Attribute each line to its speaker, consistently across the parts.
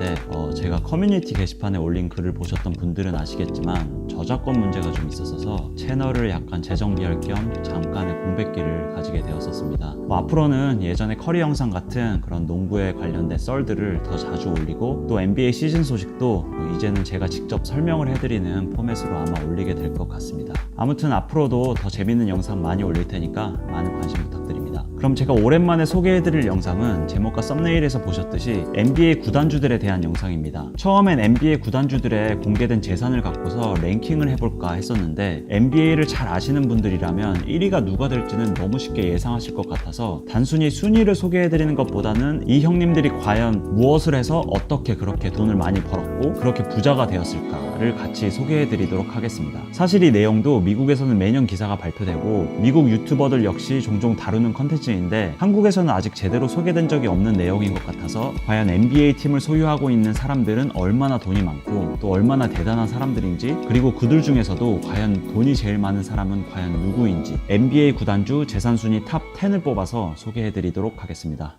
Speaker 1: 있는데 제가 커뮤니티 게시판에 올린 글을 보셨던 분들은 아시겠지만 저작권 문제가 좀 있었어서 채널을 약간 재정비할 겸 잠깐의 공백기를 가지게 되었었습니다. 앞으로는 예전에 커리 영상 같은 그런 농구에 관련된 썰들을 더 자주 올리고 또 NBA 시즌 소식도 이제는 제가 직접 설명을 해드리는 포맷으로 아마 올리게 될 것 같습니다. 아무튼 앞으로도 더 재밌는 영상 많이 올릴 테니까 많은 관심 부탁드립니다. 그럼 제가 오랜만에 소개해드릴 영상은 제목과 썸네일에서 보셨듯이 NBA 구단주들에 대한 영상입니다. 처음엔 NBA 구단주들의 공개된 재산을 갖고서 랭킹을 해볼까 했었는데 NBA를 잘 아시는 분들이라면 1위가 누가 될지는 너무 쉽게 예상하실 것 같아서 단순히 순위를 소개해드리는 것보다는 이 형님들이 과연 무엇을 해서 어떻게 그렇게 돈을 많이 벌었고 그렇게 부자가 되었을까를 같이 소개해드리도록 하겠습니다. 사실 이 내용도 미국에서는 매년 기사가 발표되고 미국 유튜버들 역시 종종 다루는 컨텐츠인데 한국에서는 아직 제대로 소개된 적이 없는 내용인 것 같아서 과연 NBA 팀을 소유하고 있는 사람들은 얼마나 돈이 많고 또 얼마나 대단한 사람들인지 그리고 그들 중에서도 과연 돈이 제일 많은 사람은 과연 누구인지 NBA 구단주 재산 순위 탑 10을 뽑아서 소개해드리도록 하겠습니다.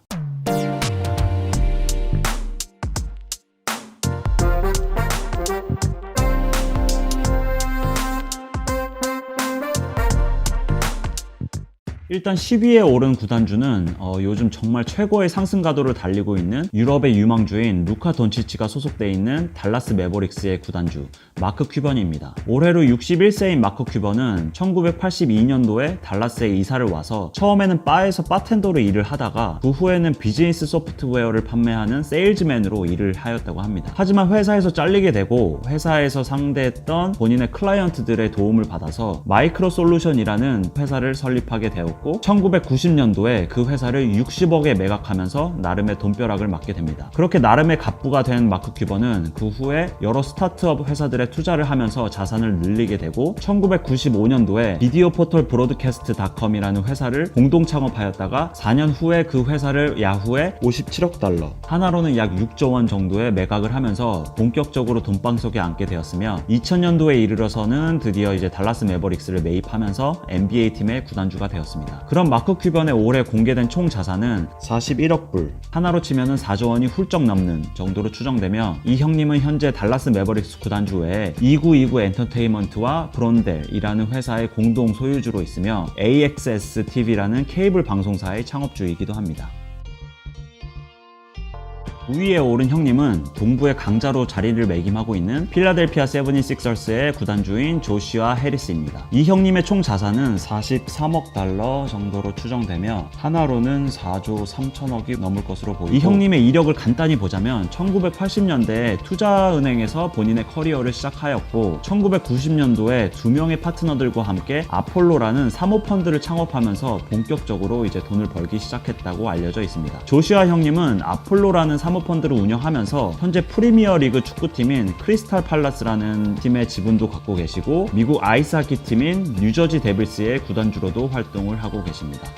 Speaker 1: 일단 10위에 오른 구단주는 요즘 정말 최고의 상승 가도를 달리고 있는 유럽의 유망주인 루카 돈치치가 소속되어 있는 달라스 매버릭스의 구단주 마크 큐번입니다. 올해로 61세인 마크 큐번은 1982년도에 달라스에 이사를 와서 처음에는 바에서 바텐더로 일을 하다가 그 후에는 비즈니스 소프트웨어를 판매하는 세일즈맨으로 일을 하였다고 합니다. 하지만 회사에서 잘리게 되고 회사에서 상대했던 본인의 클라이언트들의 도움을 받아서 마이크로 솔루션이라는 회사를 설립하게 되었고 1990년도에 그 회사를 60억에 매각하면서 나름의 돈벼락을 맞게 됩니다. 그렇게 나름의 갑부가 된 마크 큐번은 그 후에 여러 스타트업 회사들에 투자를 하면서 자산을 늘리게 되고 1995년도에 비디오 포털 브로드캐스트닷컴이라는 회사를 공동 창업하였다가 4년 후에 그 회사를 야후에 57억 달러 하나로는 약 6조 원 정도의 매각을 하면서 본격적으로 돈방석에 앉게 되었으며 2000년도에 이르러서는 드디어 이제 달라스 매버릭스를 매입하면서 NBA 팀의 구단주가 되었습니다. 그럼 마크 큐번의 올해 공개된 총 자산은 41억 불, 하나로 치면은 4조 원이 훌쩍 넘는 정도로 추정되며 이 형님은 현재 달라스 매버릭스 구단주 외에 2929 엔터테인먼트와 브론델이라는 회사의 공동 소유주로 있으며 AXS TV라는 케이블 방송사의 창업주이기도 합니다. 9위에 오른 형님은 동부의 강자로 자리를 매김하고 있는 필라델피아 76서스의 구단주인 조슈아 해리스입니다. 이 형님의 총 자산은 43억 달러 정도로 추정되며 하나로는 4조 3천억이 넘을 것으로 보이고 이 형님의 이력을 간단히 보자면 1980년대에 투자은행에서 본인의 커리어를 시작하였고 1990년도에 두 명의 파트너들과 함께 아폴로라는 사모펀드를 창업하면서 본격적으로 이제 돈을 벌기 시작했다고 알려져 있습니다. 조슈아 형님은 아폴로라는 사모펀드를 운영하면서 현재 프리미어리그 축구팀인 크리스탈 팔라스라는 팀의 지분도 갖고 계시고 미국 아이스하키 팀인 뉴저지 데빌스의 구단주로도 활동을 하고 계십니다.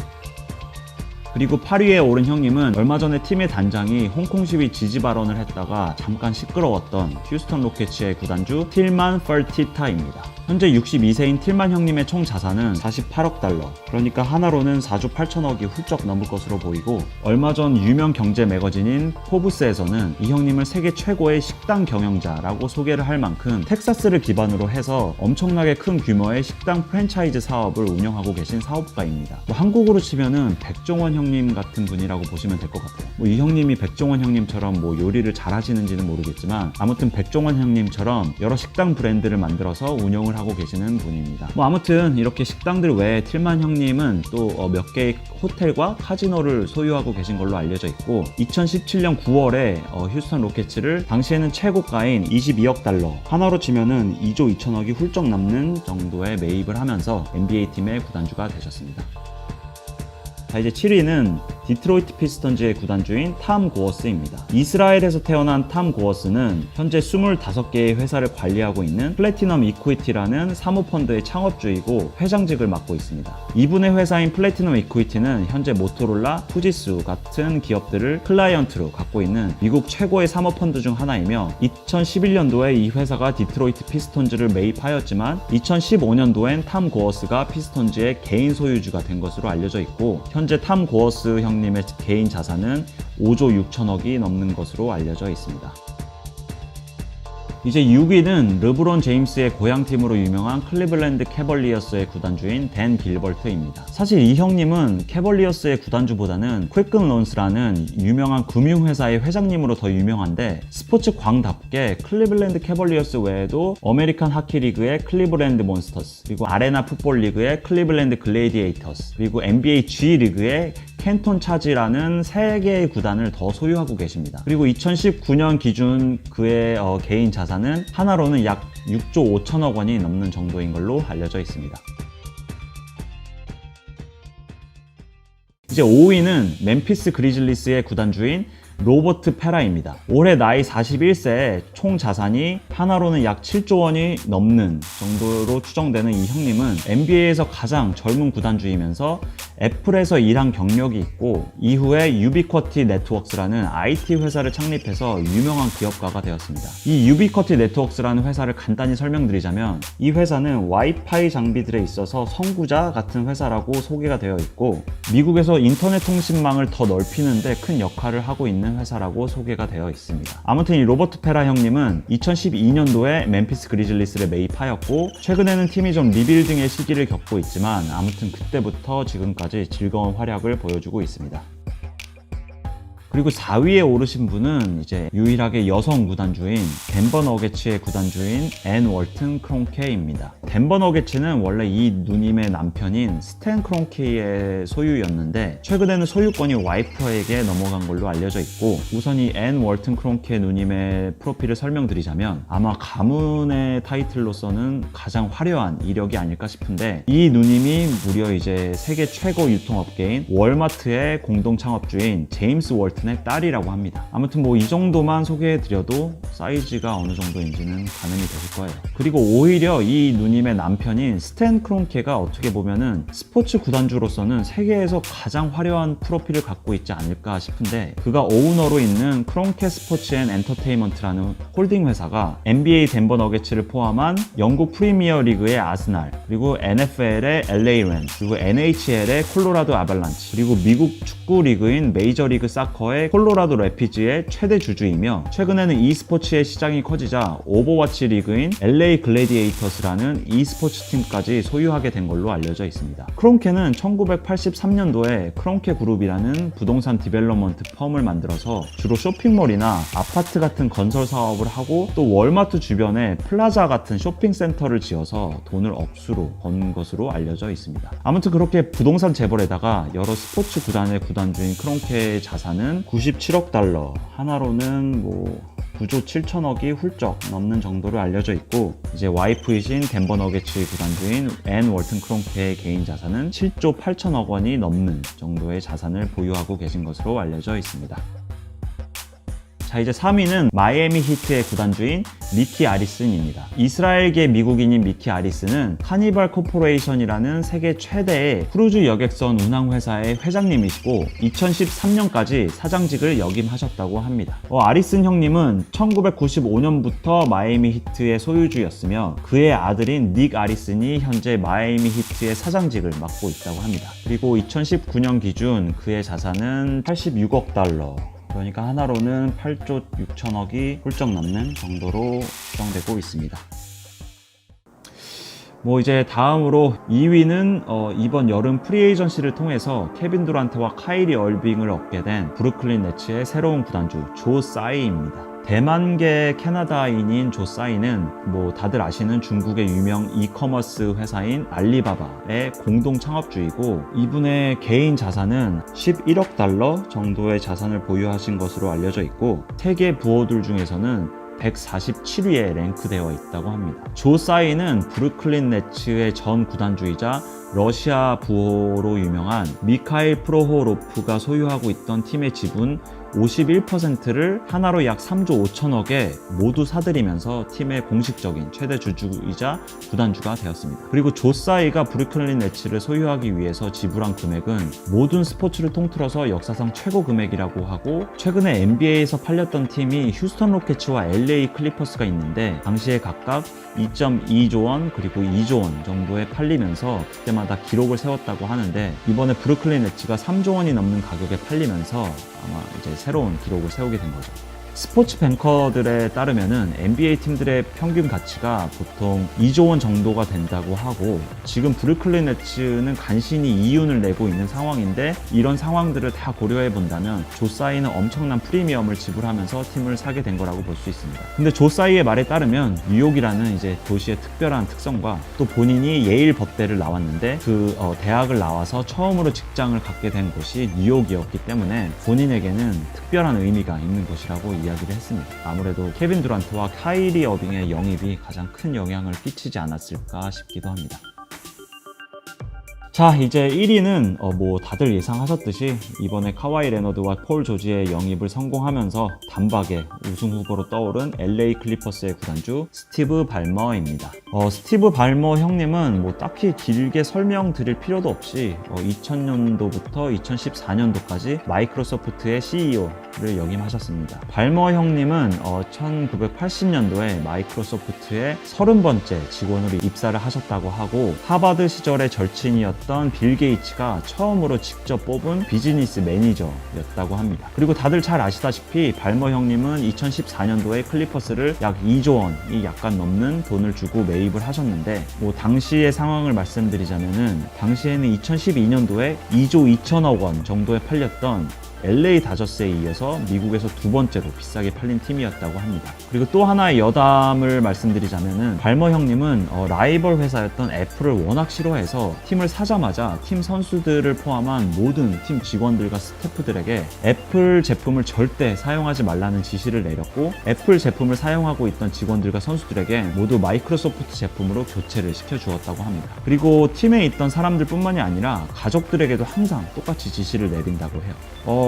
Speaker 1: 그리고 8위에 오른 형님은 얼마 전에 팀의 단장이 홍콩 시위 지지 발언을 했다가 잠깐 시끄러웠던 휴스턴 로켓츠의 구단주 틸만 퍼티타입니다. 현재 62세인 틸만 형님의 총 자산은 48억 달러, 그러니까 하나로는 4조 8천억이 훌쩍 넘을 것으로 보이고 얼마 전 유명 경제 매거진인 포브스에서는 이 형님을 세계 최고의 식당 경영자라고 소개를 할 만큼 텍사스를 기반으로 해서 엄청나게 큰 규모의 식당 프랜차이즈 사업을 운영하고 계신 사업가입니다. 한국으로 치면은 백종원 형님 같은 분이라고 보시면 될 것 같아요. 이 형님이 백종원 형님처럼 요리를 잘 하시는지는 모르겠지만 아무튼 백종원 형님처럼 여러 식당 브랜드를 만들어서 운영을 하고 계시는 분입니다. 아무튼 이렇게 식당들 외에 틸만 형님은 또 몇 개의 호텔과 카지노를 소유하고 계신 걸로 알려져 있고 2017년 9월에 휴스턴 로켓츠를 당시에는 최고가인 22억 달러 하나로 치면은 2조 2천억이 훌쩍 넘는 정도의 매입을 하면서 NBA 팀의 구단주가 되셨습니다. 자, 이제 7위는 디트로이트 피스턴즈의 구단주인 탐 고어스입니다. 이스라엘에서 태어난 탐 고어스는 현재 25개의 회사를 관리하고 있는 플래티넘 이퀴티라는 사모펀드의 창업주이고 회장직을 맡고 있습니다. 이분의 회사인 플래티넘 이퀴티는 현재 모토로라, 후지수 같은 기업들을 클라이언트로 갖고 있는 미국 최고의 사모펀드 중 하나이며 2011년도에 이 회사가 디트로이트 피스턴즈를 매입하였지만 2015년도엔 탐 고어스가 피스턴즈의 개인 소유주가 된 것으로 알려져 있고 현재 탐 고어스 형님의 개인 자산은 5조 6천억이 넘는 것으로 알려져 있습니다. 이제 6위는 르브론 제임스의 고향팀으로 유명한 클리블랜드 캐벌리어스의 구단주인 댄 길버트입니다. 사실 이 형님은 캐벌리어스의 구단주보다는 퀵근 론스라는 유명한 금융회사의 회장님으로 더 유명한데, 스포츠 광답게 클리블랜드 캐벌리어스 외에도 어메리칸 하키리그의 클리블랜드 몬스터스, 그리고 아레나 풋볼 리그의 클리블랜드 글래디에이터스, 그리고 NBA G 리그의 캔톤 차지라는 3개의 구단을 더 소유하고 계십니다. 그리고 2019년 기준 그의 개인 자산은 하나로는 약 6조 5천억 원이 넘는 정도인 걸로 알려져 있습니다. 이제 5위는 멤피스 그리즐리스의 구단주인 로버트 페라입니다. 올해 나이 41세에 총 자산이 하나로는 약 7조 원이 넘는 정도로 추정되는 이 형님은 NBA에서 가장 젊은 구단주이면서 애플에서 일한 경력이 있고, 이후에 유비쿼티 네트워크스라는 IT 회사를 창립해서 유명한 기업가가 되었습니다. 이 유비쿼티 네트워크스라는 회사를 간단히 설명드리자면, 이 회사는 와이파이 장비들에 있어서 선구자 같은 회사라고 소개가 되어 있고, 미국에서 인터넷 통신망을 더 넓히는데 큰 역할을 하고 있는 회사라고 소개가 되어 있습니다. 아무튼 이 로버트 페라 형님은 2012년도에 멤피스 그리즐리스를 매입하였고, 최근에는 팀이 좀 리빌딩의 시기를 겪고 있지만 아무튼 그때부터 지금까지 즐거운 활약을 보여주고 있습니다. 그리고 4위에 오르신 분은 이제 유일하게 여성 구단주인 덴버 너게츠의 구단주인 앤 월튼 크론케입니다. 덴버 너게츠는 원래 이 누님의 남편인 스탠 크론케의 소유였는데, 최근에는 소유권이 와이프에게 넘어간 걸로 알려져 있고, 우선 이 앤 월튼 크론케 누님의 프로필을 설명드리자면 아마 가문의 타이틀로서는 가장 화려한 이력이 아닐까 싶은데, 이 누님이 무려 이제 세계 최고 유통업계인 월마트의 공동 창업주인 제임스 월튼 의 딸이라고 합니다. 아무튼 뭐 이 정도만 소개해드려도 사이즈가 어느 정도인지는 가늠이 되실 거예요. 그리고 오히려 이 누님의 남편인 스탠 크론케가 어떻게 보면은 스포츠 구단주로서는 세계에서 가장 화려한 프로필을 갖고 있지 않을까 싶은데, 그가 오너로 있는 크론케 스포츠 앤 엔터테인먼트라는 홀딩 회사가 NBA 덴버 너게츠를 포함한 영국 프리미어 리그의 아스날, 그리고 NFL의 LA 램스, 그리고 NHL의 콜로라도 아발란치, 그리고 미국 축구 리그인 메이저리그 사커의 콜로라도 래피즈의 최대 주주이며, 최근에는 e스포츠의 시장이 커지자 오버워치 리그인 LA 글래디에이터스라는 e스포츠 팀까지 소유하게 된 걸로 알려져 있습니다. 크론케는 1983년도에 크론케 그룹이라는 부동산 디벨롭먼트 펌을 만들어서 주로 쇼핑몰이나 아파트 같은 건설 사업을 하고, 또 월마트 주변에 플라자 같은 쇼핑센터를 지어서 돈을 억수로 번 것으로 알려져 있습니다. 아무튼 그렇게 부동산 재벌에다가 여러 스포츠 구단의 구단주인 크론케의 자산은 97억 달러, 하나로는 뭐 9조 7천억이 훌쩍 넘는 정도로 알려져 있고, 이제 와이프이신 덴버 너게츠 구단주인 앤 월튼 크론케의 개인 자산은 7조 8천억 원이 넘는 정도의 자산을 보유하고 계신 것으로 알려져 있습니다. 자, 이제 3위는 마이애미 히트의 구단주인 미키 아리슨입니다. 이스라엘계 미국인인 미키 아리슨은 카니발 코퍼레이션이라는 세계 최대의 크루즈 여객선 운항회사의 회장님이시고 2013년까지 사장직을 역임하셨다고 합니다. 아리슨 형님은 1995년부터 마이애미 히트의 소유주였으며, 그의 아들인 닉 아리슨이 현재 마이애미 히트의 사장직을 맡고 있다고 합니다. 그리고 2019년 기준 그의 자산은 86억 달러, 그러니까 하나로는 8조 6천억이 훌쩍 넘는 정도로 추정되고 있습니다. 뭐 이제 다음으로 2위는 이번 여름 프리에이전시를 통해서 케빈 두란트와 카이리 얼빙을 얻게 된 브루클린 네츠의 새로운 구단주 조 싸이입니다. 대만계 캐나다인인 조 싸이는 뭐 다들 아시는 중국의 유명 이커머스 회사인 알리바바의 공동 창업주이고, 이분의 개인 자산은 11억 달러 정도의 자산을 보유하신 것으로 알려져 있고, 세계 부호들 중에서는 147위에 랭크되어 있다고 합니다. 조 싸이는 브루클린 네츠의 전 구단주이자 러시아 부호로 유명한 미카일 프로호로프가 소유하고 있던 팀의 지분 51%를 하나로 약 3조 5천억에 모두 사들이면서 팀의 공식적인 최대 주주이자 구단주가 되었습니다. 그리고 조 싸이가 브루클린 네츠를 소유하기 위해서 지불한 금액은 모든 스포츠를 통틀어서 역사상 최고 금액이라고 하고, 최근에 NBA에서 팔렸던 팀이 휴스턴 로켓츠와 LA 클리퍼스가 있는데 당시에 각각 2.2조 원 그리고 2조 원 정도에 팔리면서 그때마다 기록을 세웠다고 하는데, 이번에 브루클린 네츠가 3조 원이 넘는 가격에 팔리면서 아마 이제 새로운 기록을 세우게 된 거죠. 스포츠 뱅커들에 따르면은 NBA 팀들의 평균 가치가 보통 2조 원 정도가 된다고 하고, 지금 브루클린 네츠는 간신히 이윤을 내고 있는 상황인데, 이런 상황들을 다 고려해 본다면 조사이는 엄청난 프리미엄을 지불하면서 팀을 사게 된 거라고 볼 수 있습니다. 근데 조사이의 말에 따르면 뉴욕이라는 이제 도시의 특별한 특성과 또 본인이 예일 법대를 나왔는데 그 대학을 나와서 처음으로 직장을 갖게 된 곳이 뉴욕이었기 때문에 본인에게는 특별한 의미가 있는 곳이라고 이야기를 했습니다. 아무래도 케빈 두란트와 카이리 어빙의 영입이 가장 큰 영향을 끼치지 않았을까 싶기도 합니다. 자, 이제 1위는 뭐 다들 예상하셨듯이 이번에 카와이 레너드와 폴 조지의 영입을 성공하면서 단박에 우승 후보로 떠오른 LA 클리퍼스의 구단주 스티브 발머입니다. 스티브 발머 형님은 뭐 딱히 길게 설명드릴 필요도 없이 2000년도부터 2014년도까지 마이크로소프트의 CEO를 역임하셨습니다. 발머 형님은 1980년도에 마이크로소프트의 30번째 직원으로 입사를 하셨다고 하고, 하버드 시절의 절친이었던 빌 게이츠가 처음으로 직접 뽑은 비즈니스 매니저였다고 합니다. 그리고 다들 잘 아시다시피 발머 형님은 2014년도에 클리퍼스를 약 2조 원이 약간 넘는 돈을 주고 매입을 하셨는데, 뭐 당시의 상황을 말씀드리자면은 당시에는 2012년도에 2조 2천억 원 정도에 팔렸던 LA 다저스에 이어서 미국에서 두 번째로 비싸게 팔린 팀이었다고 합니다. 그리고 또 하나의 여담을 말씀드리자면은 발머 형님은 라이벌 회사였던 애플을 워낙 싫어해서 팀을 사자마자 팀 선수들을 포함한 모든 팀 직원들과 스태프들에게 애플 제품을 절대 사용하지 말라는 지시를 내렸고, 애플 제품을 사용하고 있던 직원들과 선수들에게 모두 마이크로소프트 제품으로 교체를 시켜주었다고 합니다. 그리고 팀에 있던 사람들 뿐만이 아니라 가족들에게도 항상 똑같이 지시를 내린다고 해요.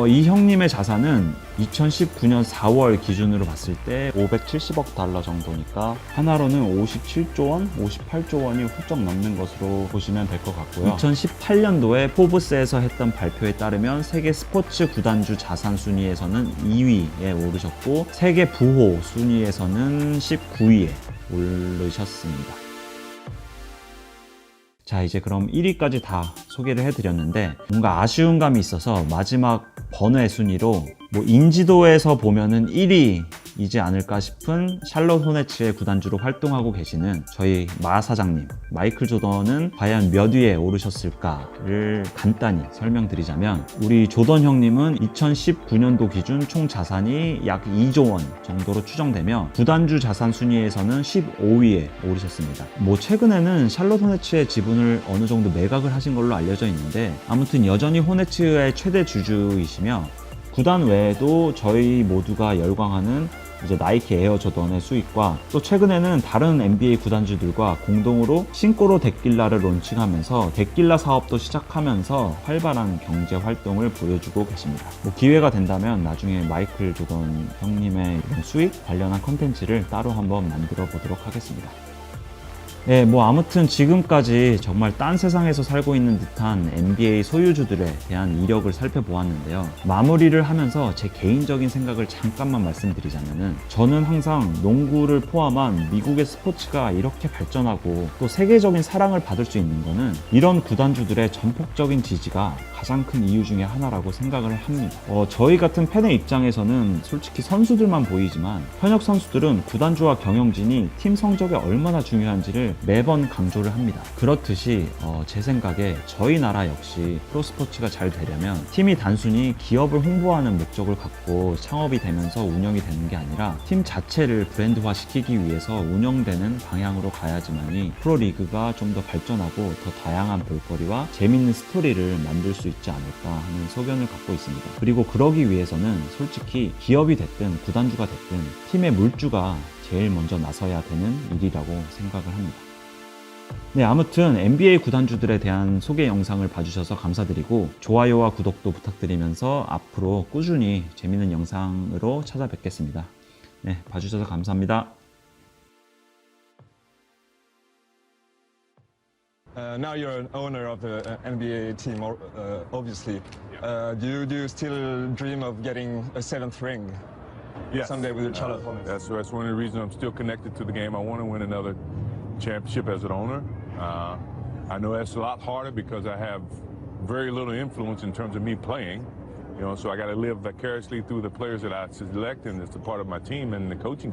Speaker 1: 이 형님의 자산은 2019년 4월 기준으로 봤을 때 570억 달러 정도니까 하나로는 57조 원, 58조 원이 훌쩍 넘는 것으로 보시면 될 것 같고요. 2018년도에 포브스에서 했던 발표에 따르면 세계 스포츠 구단주 자산 순위에서는 2위에 오르셨고, 세계 부호 순위에서는 19위에 오르셨습니다. 자, 이제 그럼 1위까지 다 소개를 해드렸는데, 뭔가 아쉬운 감이 있어서 마지막 번외 순위로 뭐 인지도에서 보면은 1위이지 않을까 싶은 샬럿 호네츠의 구단주로 활동하고 계시는 저희 마 사장님 마이클 조던은 과연 몇 위에 오르셨을까를 간단히 설명드리자면, 우리 조던 형님은 2019년도 기준 총 자산이 약 2조 원 정도로 추정되며 구단주 자산 순위에서는 15위에 오르셨습니다. 뭐 최근에는 샬럿 호네츠의 지분을 어느 정도 매각을 하신 걸로 알려져 있는데, 아무튼 여전히 호네츠의 최대 주주이시며, 구단 외에도 저희 모두가 열광하는 이제 나이키 에어 조던의 수익과, 또 최근에는 다른 NBA 구단주들과 공동으로 신꼬로 데킬라를 론칭하면서 데킬라 사업도 시작하면서 활발한 경제 활동을 보여주고 계십니다. 뭐 기회가 된다면 나중에 마이클 조던 형님의 이런 수익 관련한 컨텐츠를 따로 한번 만들어 보도록 하겠습니다. 네, 뭐 아무튼 지금까지 정말 딴 세상에서 살고 있는 듯한 NBA 소유주들에 대한 이력을 살펴보았는데요. 마무리를 하면서 제 개인적인 생각을 잠깐만 말씀드리자면은, 저는 항상 농구를 포함한 미국의 스포츠가 이렇게 발전하고 또 세계적인 사랑을 받을 수 있는 거는 이런 구단주들의 전폭적인 지지가 가장 큰 이유 중에 하나라고 생각을 합니다. 저희 같은 팬의 입장에서는 솔직히 선수들만 보이지만 현역 선수들은 구단주와 경영진이 팀 성적에 얼마나 중요한지를 매번 강조를 합니다. 그렇듯이 제 생각에 저희 나라 역시 프로스포츠가 잘 되려면 팀이 단순히 기업을 홍보하는 목적을 갖고 창업이 되면서 운영이 되는 게 아니라 팀 자체를 브랜드화 시키기 위해서 운영되는 방향으로 가야지만이 프로리그가 좀 더 발전하고 더 다양한 볼거리와 재밌는 스토리를 만들 수 있지 않을까 하는 소견을 갖고 있습니다. 그리고 그러기 위해서는 솔직히 기업이 됐든 구단주가 됐든 팀의 물주가 제일 먼저 나서야 되는 일이라고 생각을 합니다. 네, 아무튼 NBA 구단주들에 대한 소개 영상을 봐주셔서 감사드리고 좋아요와 구독도 부탁드리면서 앞으로 꾸준히 재밌는 영상으로 찾아뵙겠습니다. 네, 봐주셔서 감사합니다.
Speaker 2: Now you're an owner of the NBA team, obviously. Do you still dream of getting a seventh ring someday with the Charlotte Hornets?
Speaker 3: That's one of the reasons I'm still connected to the game. I want to win another championship as an owner. I know that's a lot harder because I have very little influence in terms of me playing. You know, so I got to live vicariously through the players that I select, and it's a part of my team and the coaching